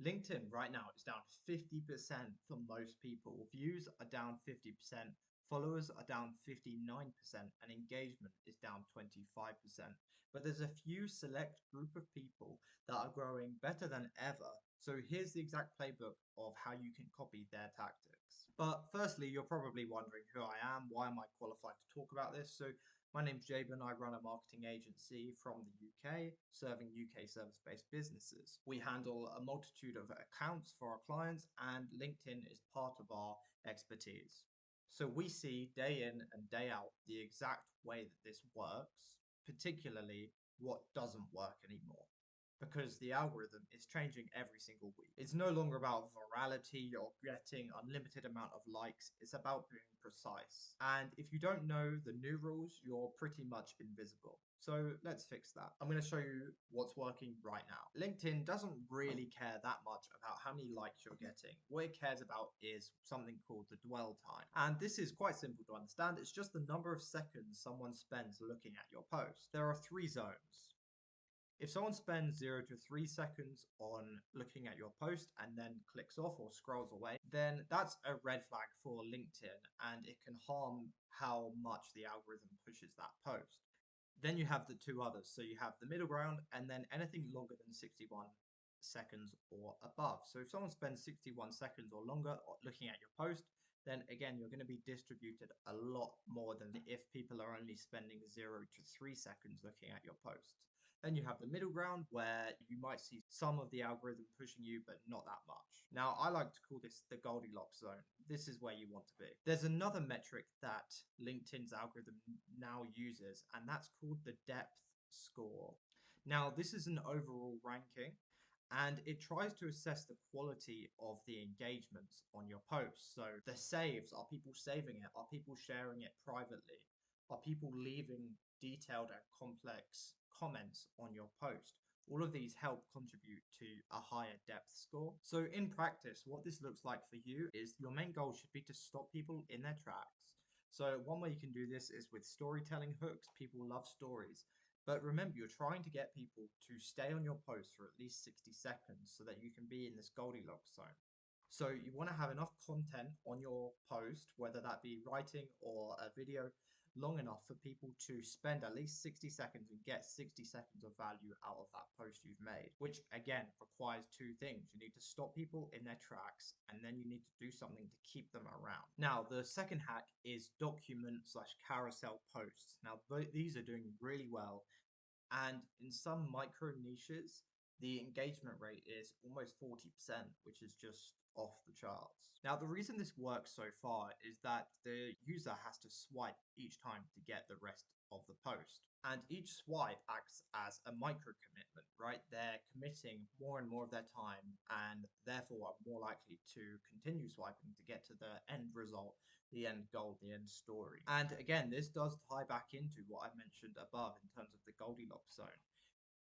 LinkedIn right now is down 50% for most people. Views are down 50%, followers are down 59%, and engagement is down 25%. But there's a few select group of people that are growing better than ever. So here's the exact playbook of how you can copy their tactics. But firstly, you're probably wondering who I am. Why am I qualified to talk about this? So my name's Jabin. I run a marketing agency from the UK, serving UK service-based businesses. We handle a multitude of accounts for our clients, and LinkedIn is part of our expertise. So we see day in and day out the exact way that this works, particularly what doesn't work anymore. Because the algorithm is changing every single week. It's no longer about virality or getting unlimited amount of likes. It's about being precise. And if you don't know the new rules, you're pretty much invisible. So let's fix that. I'm going to show you what's working right now. LinkedIn doesn't really care that much about how many likes you're getting. What it cares about is something called the dwell time. And this is quite simple to understand. It's just the number of seconds someone spends looking at your post. There are three zones. If someone spends 0 to 3 seconds on looking at your post and then clicks off or scrolls away, then that's a red flag for LinkedIn and it can harm how much the algorithm pushes that post. Then you have the two others. So you have the middle ground and then anything longer than 61 seconds or above. So if someone spends 61 seconds or longer looking at your post, then again, you're going to be distributed a lot more than if people are only spending 0 to 3 seconds looking at your posts. Then you have the middle ground where you might see some of the algorithm pushing you, but not that much. Now, I like to call this the Goldilocks zone. This is where you want to be. There's another metric that LinkedIn's algorithm now uses, and that's called the depth score. Now, this is an overall ranking and it tries to assess the quality of the engagements on your posts. So the saves, are people saving it? Are people sharing it privately? Are people leaving detailed and complex comments on your post? All of these help contribute to a higher depth score. So in practice, what this looks like for you is your main goal should be to stop people in their tracks. So one way you can do this is with storytelling hooks. People love stories. But remember, you're trying to get people to stay on your post for at least 60 seconds so that you can be in this Goldilocks zone. So you want to have enough content on your post, whether that be writing or a video, long enough for people to spend at least 60 seconds and get 60 seconds of value out of that post you've made, which again requires two things. You need to stop people in their tracks and then you need to do something to keep them around. Now, the second hack is document slash carousel posts. Now, these are doing really well. And in some micro niches, the engagement rate is almost 40%, which is just off the charts. Now, the reason this works so far is that the user has to swipe each time to get the rest of the post. And each swipe acts as a micro commitment, right? They're committing more and more of their time and therefore are more likely to continue swiping to get to the end result, the end goal, the end story. And again, this does tie back into what I mentioned above in terms of the Goldilocks zone.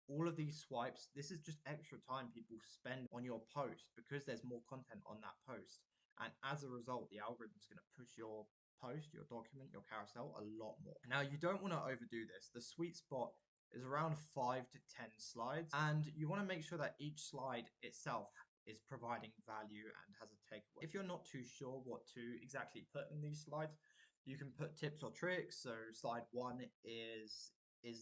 All of these swipes, this is just extra time people spend on your post because there's more content on that post. And as a result, the algorithm's going to push your post, your document, your carousel a lot more. Now, you don't want to overdo this. The sweet spot is around 5 to 10 slides, and you want to make sure that each slide itself is providing value and has a takeaway. If you're not too sure what to exactly put in these slides, you can put tips or tricks. So slide 1 is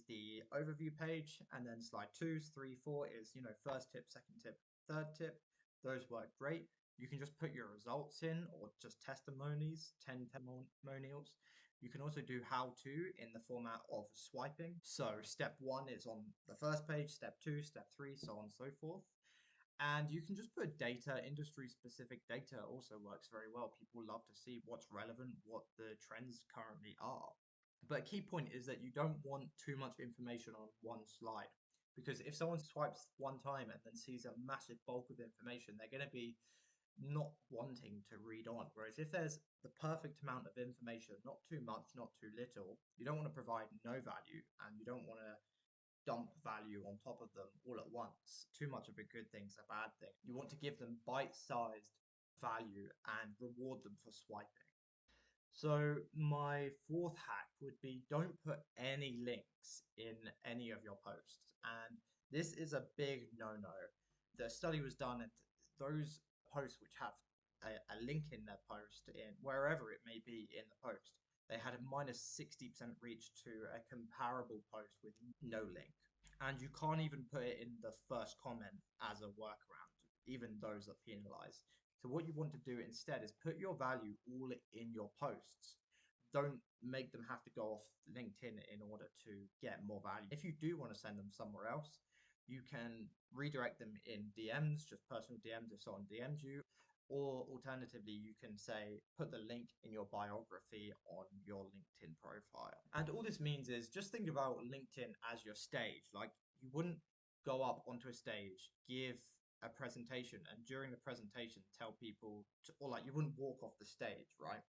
the overview page, and then slide 2, 3, 4 is first tip, second tip, third tip. Those work great. You can just put your results in or just testimonies, 10 testimonials. You can also do how to in the format of swiping. So step 1 is on the first page, step 2, step 3, so on and so forth. And you can just put data, industry specific data also works very well. People love to see what's relevant, what the trends currently are. But a key point is that you don't want too much information on one slide, because if someone swipes one time and then sees a massive bulk of information, they're going to be not wanting to read on. Whereas if there's the perfect amount of information, not too much, not too little, you don't want to provide no value and you don't want to dump value on top of them all at once. Too much of a good thing is a bad thing. You want to give them bite-sized value and reward them for swiping. So my fourth hack would be don't put any links in any of your posts. And this is a big no-no. The study was done those posts which have a link in their post, in wherever it may be in the post, they had a minus 60% reach to a comparable post with no link. And you can't even put it in the first comment as a workaround. Even those are penalized. So what you want to do instead is put your value all in your posts. Don't make them have to go off LinkedIn in order to get more value. If you do want to send them somewhere else, you can redirect them in DMs, just personal DMs if someone DMs you. Or alternatively, you can say, put the link in your biography on your LinkedIn profile. And all this means is just think about LinkedIn as your stage. Like you wouldn't go up onto a stage, give a presentation, and during the presentation tell people to, or like you wouldn't walk off the stage, right?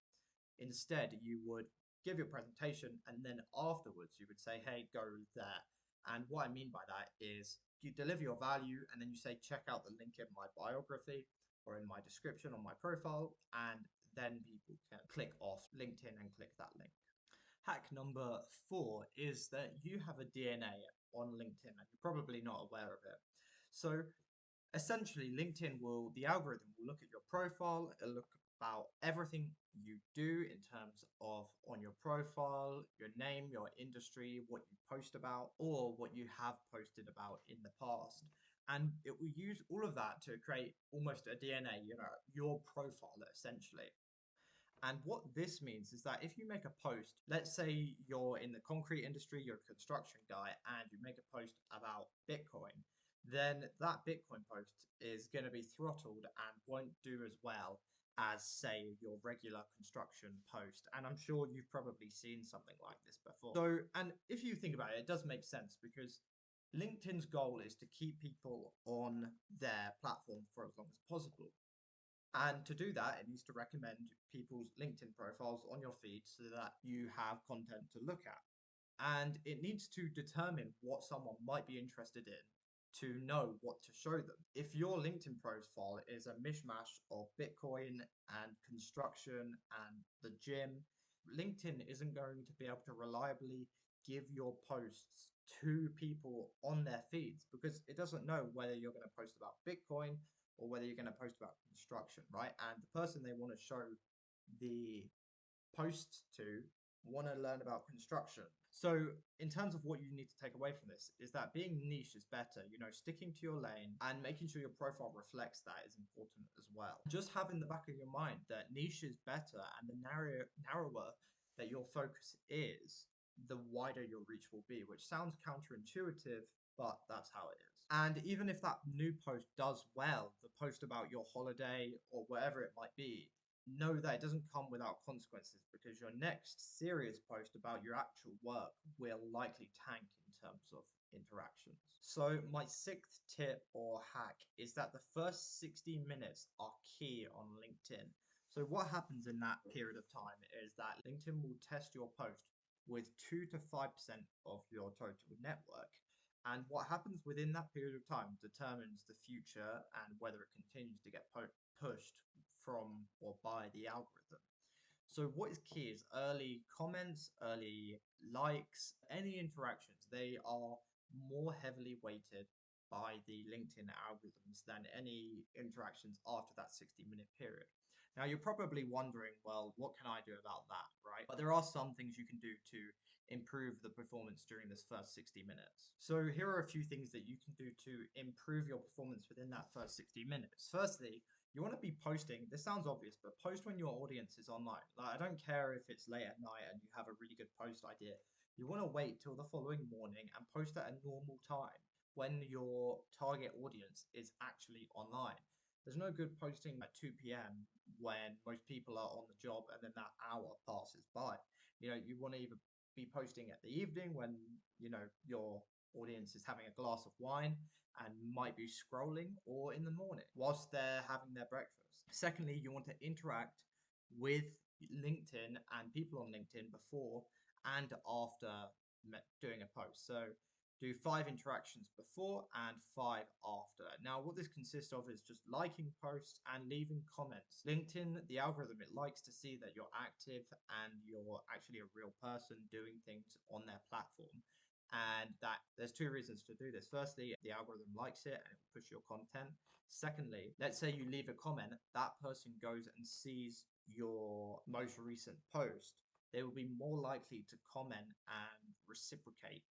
Instead, you would give your presentation and then afterwards you would say, hey, go there. And what I mean by that is you deliver your value and then you say, check out the link in my biography or in my description on my profile. And then people can click off LinkedIn and click that link. Hack number 4 is that you have a DNA on LinkedIn and you're probably not aware of it. So essentially, the algorithm will look at your profile, it'll look about everything you do in terms of on your profile, your name, your industry, what you post about, or what you have posted about in the past. And it will use all of that to create almost a DNA, your profile essentially. And what this means is that if you make a post, let's say you're in the concrete industry, you're a construction guy, and you make a post about Bitcoin, then that Bitcoin post is going to be throttled and won't do as well as, say, your regular construction post. And I'm sure you've probably seen something like this before. So, and if you think about it, it does make sense because LinkedIn's goal is to keep people on their platform for as long as possible. And to do that, it needs to recommend people's LinkedIn profiles on your feed so that you have content to look at. And it needs to determine what someone might be interested in to know what to show them. If your LinkedIn profile is a mishmash of Bitcoin and construction and the gym, LinkedIn isn't going to be able to reliably give your posts to people on their feeds because it doesn't know whether you're going to post about Bitcoin or whether you're going to post about construction, right? And the person they want to show the posts to want to learn about construction. So, in terms of what you need to take away from this, is that being niche is better. Sticking to your lane and making sure your profile reflects that is important as well. Just have in the back of your mind that niche is better, and the narrower that your focus is, the wider your reach will be, which sounds counterintuitive, but that's how it is. And even if that new post does well, the post about your holiday or whatever it might be, know that it doesn't come without consequences because your next serious post about your actual work will likely tank in terms of interactions. So, my sixth tip or hack is that the first 60 minutes are key on LinkedIn. So, what happens in that period of time is that LinkedIn will test your post with 2 to 5% of your total network. And what happens within that period of time determines the future and whether it continues to get pushed from or by the algorithm. So what is key is early comments, early likes, any interactions. They are more heavily weighted by the LinkedIn algorithms than any interactions after that 60-minute period. Now you're probably wondering, well, what can I do about that, right? But there are some things you can do to improve the performance during this first 60 minutes. So here are a few things that you can do to improve your performance within that first 60 minutes. Firstly, you want to be posting. This sounds obvious, but post when your audience is online. Like, I don't care if it's late at night and you have a really good post idea. You want to wait till the following morning and post at a normal time when your target audience is actually online. There's no good posting at 2 p.m. when most people are on the job and then that hour passes by. You want to either be posting at the evening when, your audience is having a glass of wine and might be scrolling, or in the morning whilst they're having their breakfast. Secondly, you want to interact with LinkedIn and people on LinkedIn before and after doing a post. So do 5 interactions before and 5 after. Now, what this consists of is just liking posts and leaving comments. LinkedIn, the algorithm, it likes to see that you're active and you're actually a real person doing things on their platform. And that there's 2 reasons to do this. Firstly, the algorithm likes it and it will push your content. Secondly, let's say you leave a comment, that person goes and sees your most recent post, they will be more likely to comment and reciprocate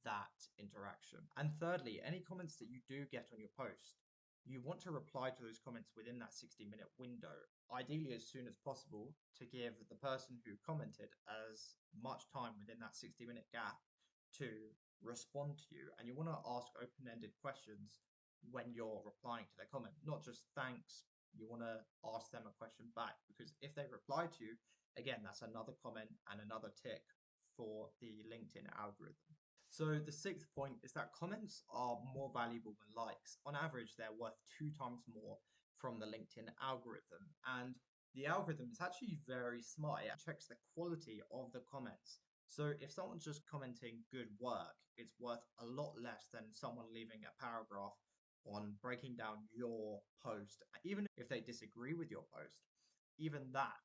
that interaction. And thirdly, any comments that you do get on your post, you want to reply to those comments within that 60-minute window, ideally as soon as possible, to give the person who commented as much time within that 60-minute gap to respond to you. And you want to ask open-ended questions when you're replying to their comment, not just thanks. You want to ask them a question back, because if they reply to you, again, that's another comment and another tick for the LinkedIn algorithm. So the sixth point is that comments are more valuable than likes. On average, they're worth 2 times more from the LinkedIn algorithm. And the algorithm is actually very smart. It checks the quality of the comments. So if someone's just commenting good work, it's worth a lot less than someone leaving a paragraph on breaking down your post, even if they disagree with your post. Even that,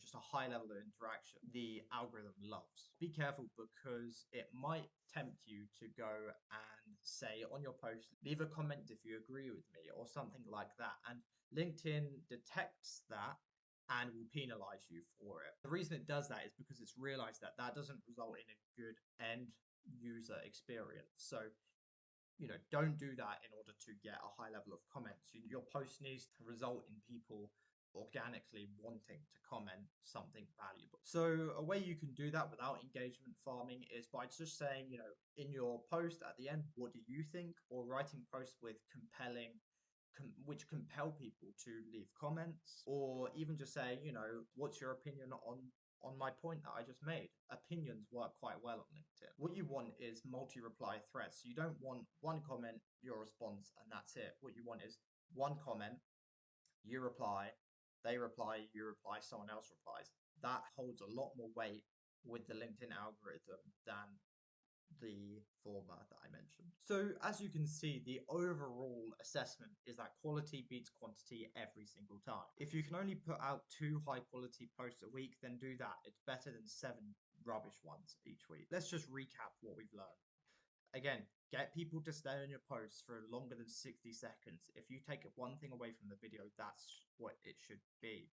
just a high level of interaction, the algorithm loves. Be careful, because it might tempt you to go and say on your post, leave a comment if you agree with me or something like that. And LinkedIn detects that and will penalize you for it. The reason it does that is because it's realized that that doesn't result in a good end user experience. So don't do that in order to get a high level of comments. Your post needs to result in people organically wanting to comment something valuable. So a way you can do that without engagement farming is by just saying, in your post at the end, what do you think? Or writing posts with which compel people to leave comments, or even just say, what's your opinion on my point that I just made. Opinions work quite well on LinkedIn. What you want is multi-reply threads. You don't want one comment, your response, and that's it. What you want is one comment, you reply, they reply, you reply, someone else replies. That holds a lot more weight with the LinkedIn algorithm than the former that I mentioned. So as you can see, the overall assessment is that quality beats quantity every single time. If you can only put out 2 high-quality posts a week, then do that. It's better than 7 rubbish ones each week. Let's just recap what we've learned. Again, get people to stay on your posts for longer than 60 seconds. If you take one thing away from the video, that's what it should be.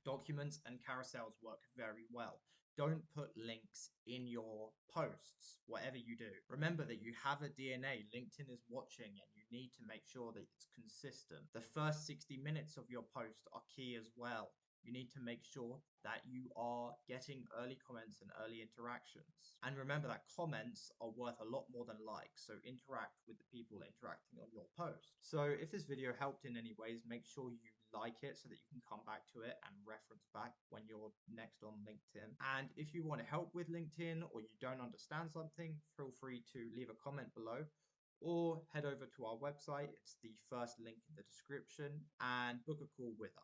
Documents and carousels work very well. Don't put links in your posts, whatever you do. Remember that you have a DNA. LinkedIn is watching, and you need to make sure that it's consistent. The first 60 minutes of your post are key as well. You need to make sure that you are getting early comments and early interactions. And remember that comments are worth a lot more than likes, so interact with the people interacting on your post. So if this video helped in any ways, make sure you like it so that you can come back to it and reference back when you're next on LinkedIn. And if you want help with LinkedIn, or you don't understand something, feel free to leave a comment below, or head over to our website. It's the first link in the description, and book a call with us.